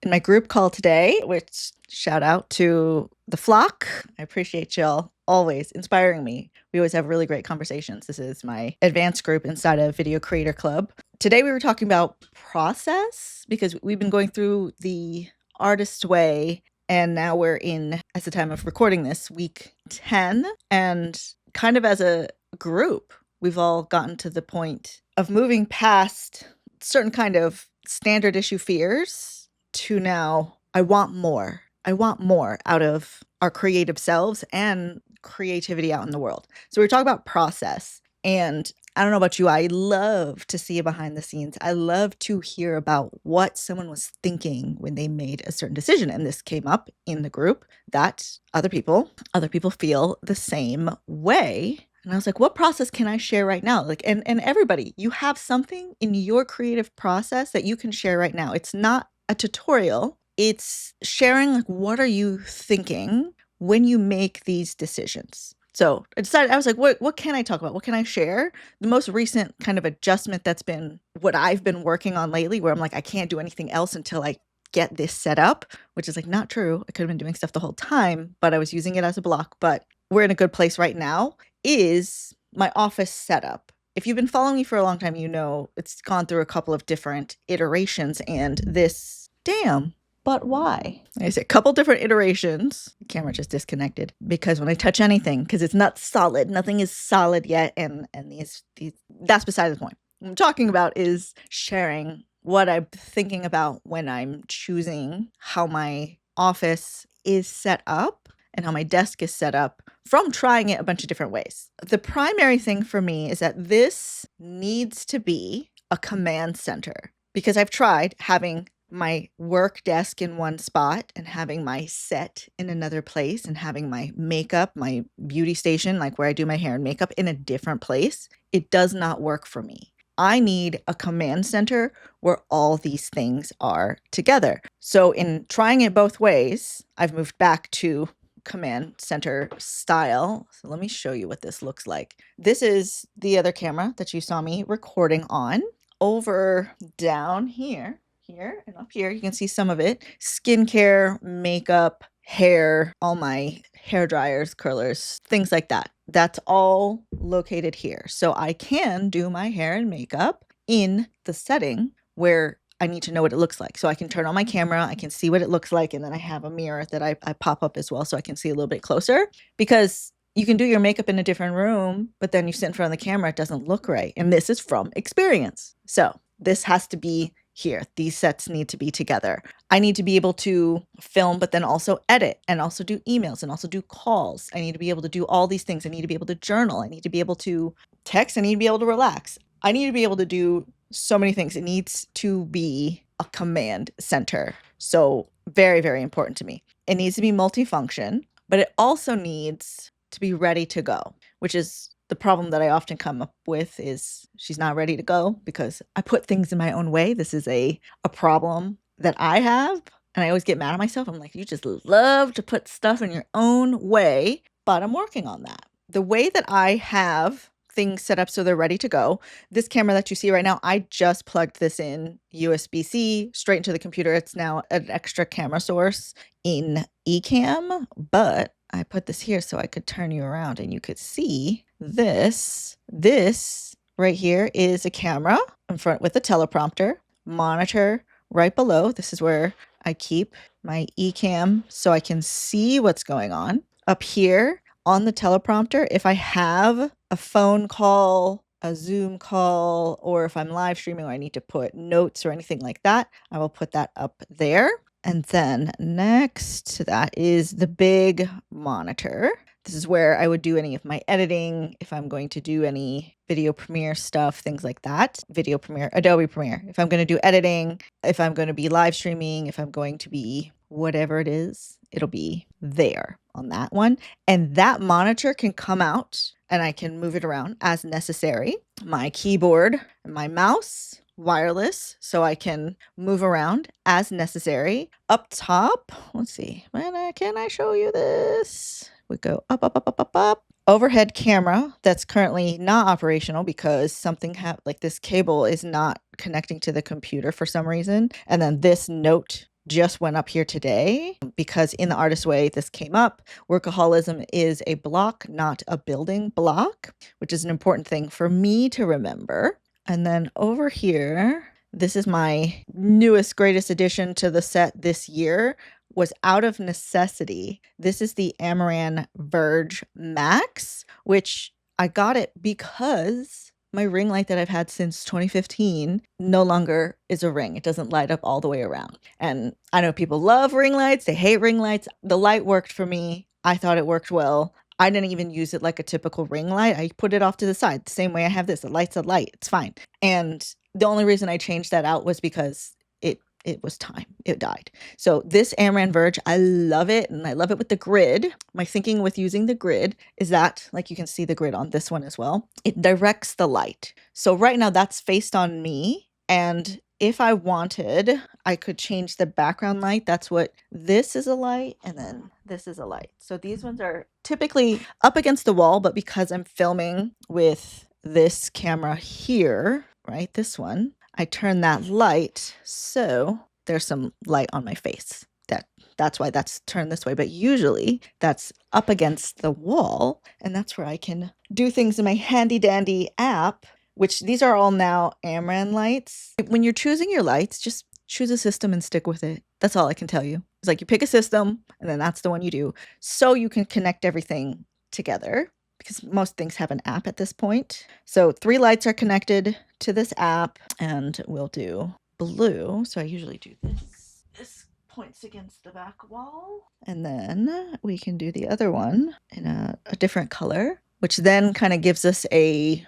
in my group call today, which shout out to the flock. I appreciate y'all always inspiring me. We always have really great conversations. This is my advanced group inside of Video Creator Club. Today we were talking about process because we've been going through the artist way, and now we're in, as the time of recording this, week 10. And kind of as a group, we've all gotten to the point of moving past certain kind of standard issue fears to now, I want more. I want more out of our creative selves and creativity out in the world. So we're talking about process. And I don't know about you, I love to see behind the scenes. I love to hear about what someone was thinking when they made a certain decision. And this came up in the group that other people feel the same way. And I was like, what process can I share right now? Like, and everybody, you have something in your creative process that you can share right now. It's not a tutorial. It's sharing, like, what are you thinking when you make these decisions? So I decided, I was like, what can I talk about? What can I share? The most recent kind of adjustment that's been what I've been working on lately, where I'm like, I can't do anything else until I get this set up, which is like not true. I could have been doing stuff the whole time, but I was using it as a block. But we're in a good place right now, is my office setup. If you've been following me for a long time, you know it's gone through a couple of different iterations, and this, damn. But why? I say a couple different iterations. The camera just disconnected because when I touch anything, because it's not solid, nothing is solid yet. And these that's beside the point. What I'm talking about is sharing what I'm thinking about when I'm choosing how my office is set up and how my desk is set up from trying it a bunch of different ways. The primary thing for me is that this needs to be a command center, because I've tried having my work desk in one spot and having my set in another place and having my makeup, my beauty station, like where I do my hair and makeup, in a different place. It does not work for me. I need a command center where all these things are together. So in trying it both ways, I've moved back to command center style. So let me show you what this looks like. This is the other camera that you saw me recording on. Over down here and up here, you can see some of it. Skincare, makeup, hair, all my hair dryers, curlers, things like that. That's all located here. So I can do my hair and makeup in the setting where I need to know what it looks like. So I can turn on my camera, I can see what it looks like, and then I have a mirror that I pop up as well so I can see a little bit closer. Because you can do your makeup in a different room, but then you sit in front of the camera, it doesn't look right. And this is from experience. So this has to be here. These sets need to be together. I need to be able to film, but then also edit and also do emails and also do calls. I need to be able to do all these things. I need to be able to journal. I need to be able to text. I need to be able to relax. I need to be able to do so many things. It needs to be a command center. So very, very important to me. It needs to be multifunction, but it also needs to be ready to go, which is the problem that I often come up with, is she's not ready to go because I put things in my own way. This is a problem that I have, and I always get mad at myself. I'm like, you just love to put stuff in your own way, but I'm working on that. The way that I have things set up so they're ready to go, this camera that you see right now, I just plugged this in USB-C straight into the computer. It's now an extra camera source in Ecamm, but I put this here so I could turn you around and you could see this. This right here is a camera in front with a teleprompter, monitor right below. This is where I keep my Ecamm so I can see what's going on. Up here on the teleprompter, if I have a phone call, a Zoom call, or if I'm live streaming or I need to put notes or anything like that, I will put that up there. And then next to that is the big monitor. This is where I would do any of my editing, if I'm going to do any video Premiere stuff, things like that. Video Premiere, Adobe Premiere. If I'm going to do editing, if I'm going to be live streaming, if I'm going to be whatever it is, it'll be there on that one. And that monitor can come out and I can move it around as necessary. My keyboard and my mouse, wireless, so I can move around as necessary. Up top, let's see, can I show you this? We go up, up, up, up, up, up. Overhead camera that's currently not operational because something like this cable is not connecting to the computer for some reason. And then this note just went up here today because in the Artist Way, this came up. Workaholism is a block, not a building block, which is an important thing for me to remember. And then over here, this is my newest, greatest addition to the set this year, was out of necessity. This is the Amaran Verge Max, which I got it because my ring light that I've had since 2015 no longer is a ring. It doesn't light up all the way around. And I know people love ring lights. They hate ring lights. The light worked for me. I thought it worked well. I didn't even use it like a typical ring light. I put it off to the side the same way I have this. A light's a light. It's fine. And the only reason I changed that out was because it was time. It died. So this Amaran Verge, I love it. And I love it with the grid. My thinking with using the grid is that, like you can see the grid on this one as well, it directs the light. So right now that's faced on me. And if I wanted, I could change the background light. That's what this is, a light, and then this is a light. So these ones are typically up against the wall, but because I'm filming with this camera here, right, this one, I turn that light so there's some light on my face. That's why that's turned this way. But usually that's up against the wall, and that's where I can do things in my handy dandy app, which these are all now Amaran lights. When you're choosing your lights, just choose a system and stick with it. That's all I can tell you. It's like you pick a system and then that's the one you do, so you can connect everything together, because most things have an app at this point. So 3 lights are connected to this app, and we'll do blue. So I usually do this. This points against the back wall. And then we can do the other one in a different color, which then kind of gives us a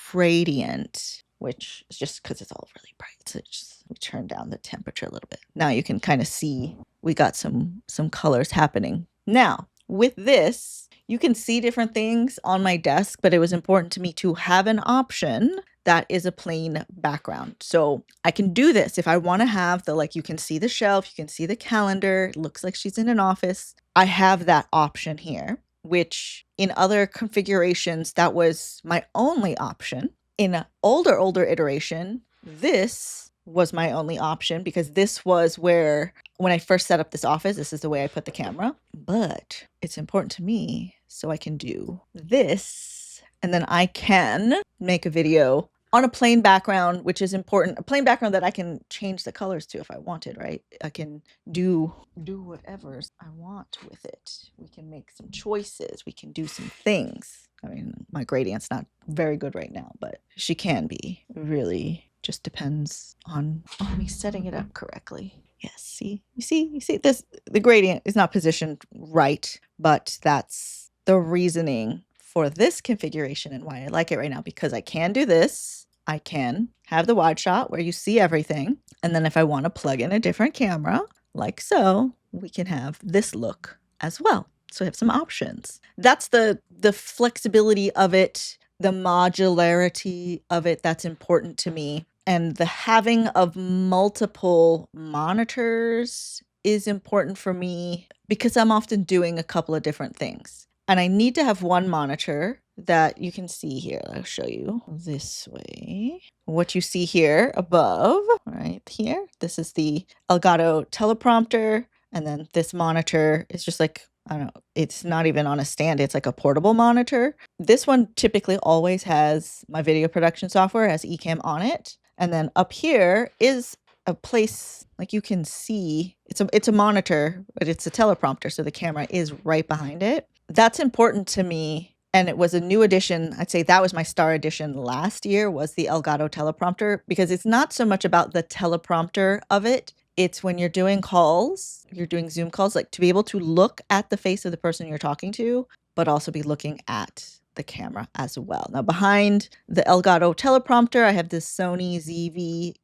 gradient, which is just because it's all really bright. So we turn down the temperature a little bit. Now you can kind of see we got some colors happening. Now, with this, you can see different things on my desk, but it was important to me to have an option that is a plain background. So I can do this if I want to have the, like, you can see the shelf, you can see the calendar, it looks like she's in an office. I have that option here, which in other configurations, that was my only option. In an older iteration, this was my only option, because this was where, when I first set up this office, this is the way I put the camera. But it's important to me, so I can do this, and then I can make a video on a plain background, which is important. A plain background that I can change the colors to if I wanted, right? I can do whatever I want with it. We can make some choices. We can do some things. I mean, my gradient's not very good right now, but she can be. It really just depends on me setting it up correctly. Yes, see, you see this, the gradient is not positioned right, but that's the reasoning for this configuration and why I like it right now, because I can do this. I can have the wide shot where you see everything. And then if I want to plug in a different camera, like so, we can have this look as well. So I have some options. That's the flexibility of it, the modularity of it that's important to me. And the having of multiple monitors is important for me because I'm often doing a couple of different things. And I need to have one monitor that you can see here. I'll show you this way. What you see here above, right here, this is the Elgato teleprompter. And then this monitor is just like, I don't know, it's not even on a stand. It's like a portable monitor. This one typically always has my video production software, has Ecamm on it. And then up here is a place, like you can see, it's a monitor, but it's a teleprompter. So the camera is right behind it. That's important to me. And it was a new addition. I'd say that was my star addition last year, was the Elgato teleprompter, because it's not so much about the teleprompter of it. It's when you're doing calls, you're doing Zoom calls, like to be able to look at the face of the person you're talking to, but also be looking at the camera as well. Now, behind the Elgato teleprompter, I have this Sony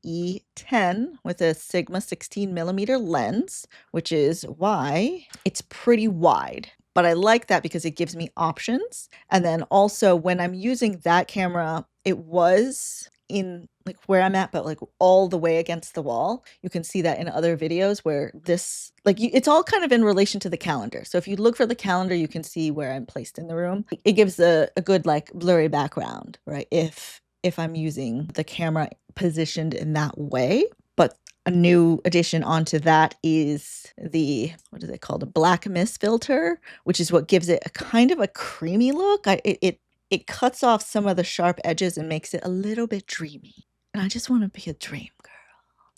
ZV-E10 with a Sigma 16mm lens, which is why it's pretty wide. But I like that because it gives me options. And then also when I'm using that camera, it was in like where I'm at, but like all the way against the wall. You can see that in other videos where this, like it's all kind of in relation to the calendar. So if you look for the calendar, you can see where I'm placed in the room. It gives a good like blurry background, right? If I'm using the camera positioned in that way. But A new addition onto that is the, what is it called? A black mist filter, which is what gives it a kind of a creamy look. It cuts off some of the sharp edges and makes it a little bit dreamy. And I just want to be a dream girl.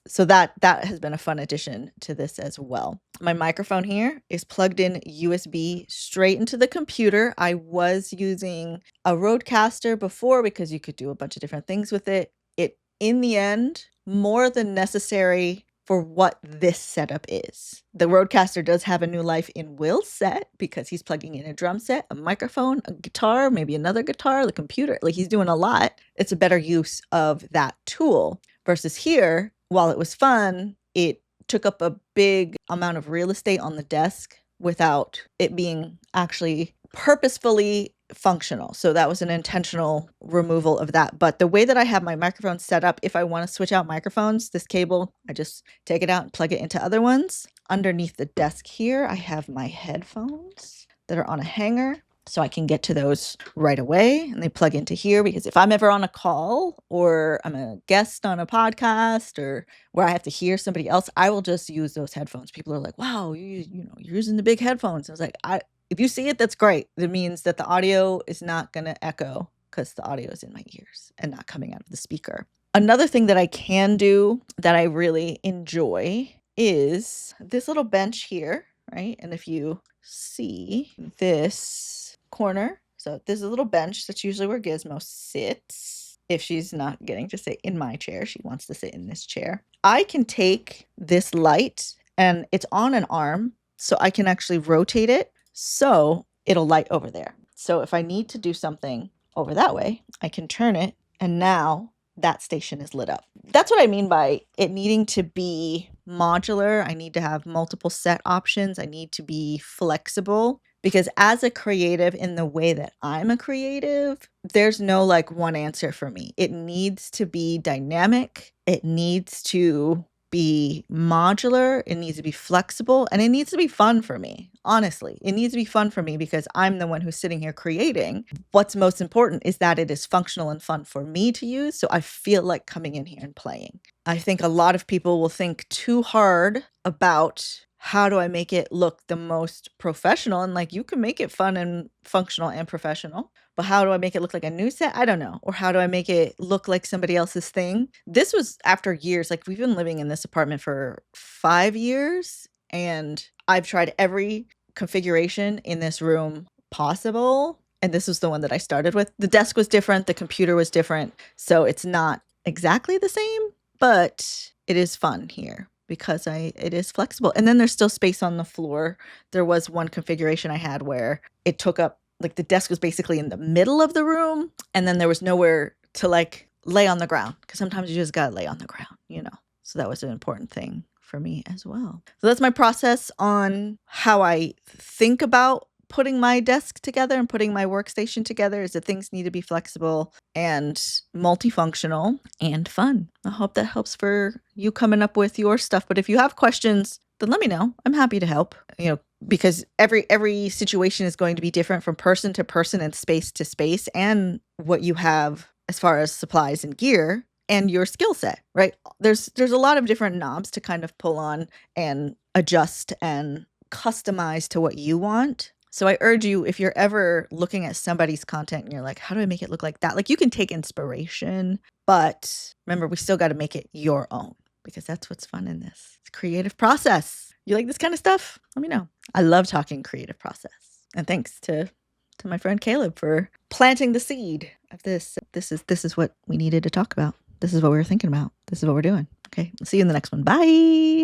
So that has been a fun addition to this as well. My microphone here is plugged in USB straight into the computer. I was using a Rodecaster before because you could do a bunch of different things with it. In the end, more than necessary for what this setup is. The Rodecaster does have a new life in Will's set because he's plugging in a drum set, a microphone, a guitar, maybe another guitar, the computer. Like, he's doing a lot. It's a better use of that tool versus here. While it was fun, it took up a big amount of real estate on the desk without it being actually purposefully functional. So that was an intentional removal of that. But the way that I have my microphone set up, if I want to switch out microphones, this cable, I just take it out and plug it into other ones. Underneath the desk here, I have my headphones that are on a hanger, so I can get to those right away, and they plug into here because if I'm ever on a call or I'm a guest on a podcast or where I have to hear somebody else, I will just use those headphones. People are like, wow, you're using the big headphones. I was like, if you see it, that's great. It means that the audio is not going to echo because the audio is in my ears and not coming out of the speaker. Another thing that I can do that I really enjoy is this little bench here, right? And if you see this corner, so there's a little bench. That's usually where Gizmo sits. If she's not getting to sit in my chair, she wants to sit in this chair. I can take this light and it's on an arm, so I can actually rotate it so it'll light over there. So if I need to do something over that way, I can turn it and now that station is lit up. That's what I mean by it needing to be modular. I need to have multiple set options. I need to be flexible because as a creative, in the way that I'm a creative, there's no like one answer for me. It needs to be dynamic. It needs to be modular, it needs to be flexible, and it needs to be fun for me. Honestly, it needs to be fun for me because I'm the one who's sitting here creating. What's most important is that it is functional and fun for me to use, so I feel like coming in here and playing. I think a lot of people will think too hard about how do I make it look the most professional, and like you can make it fun and functional and professional. But how do I make it look like a new set? I don't know. Or how do I make it look like somebody else's thing? This was after years. Like, we've been living in this apartment for 5 years, and I've tried every configuration in this room possible. And this was the one that I started with. The desk was different. The computer was different. So it's not exactly the same, but it is fun here because it is flexible. And then there's still space on the floor. There was one configuration I had where it took up, like, the desk was basically in the middle of the room, and then there was nowhere to like lay on the ground because sometimes you just gotta lay on the ground. So that was an important thing for me as well. So that's my process on how I think about putting my desk together and putting my workstation together, is that things need to be flexible and multifunctional and fun. I hope that helps for you coming up with your stuff. But if you have questions, then let me know. I'm happy to help, because every situation is going to be different from person to person and space to space, and what you have as far as supplies and gear and your skill set, right? There's a lot of different knobs to kind of pull on and adjust and customize to what you want. So I urge you, if you're ever looking at somebody's content and you're like, how do I make it look like that? Like, you can take inspiration, but remember, we still got to make it your own, because that's what's fun in this. It's a creative process. You like this kind of stuff? Let me know. I love talking creative process. And thanks to my friend Caleb for planting the seed of this. This is what we needed to talk about. This is what we were thinking about. This is what we're doing. Okay, I'll see you in the next one. Bye.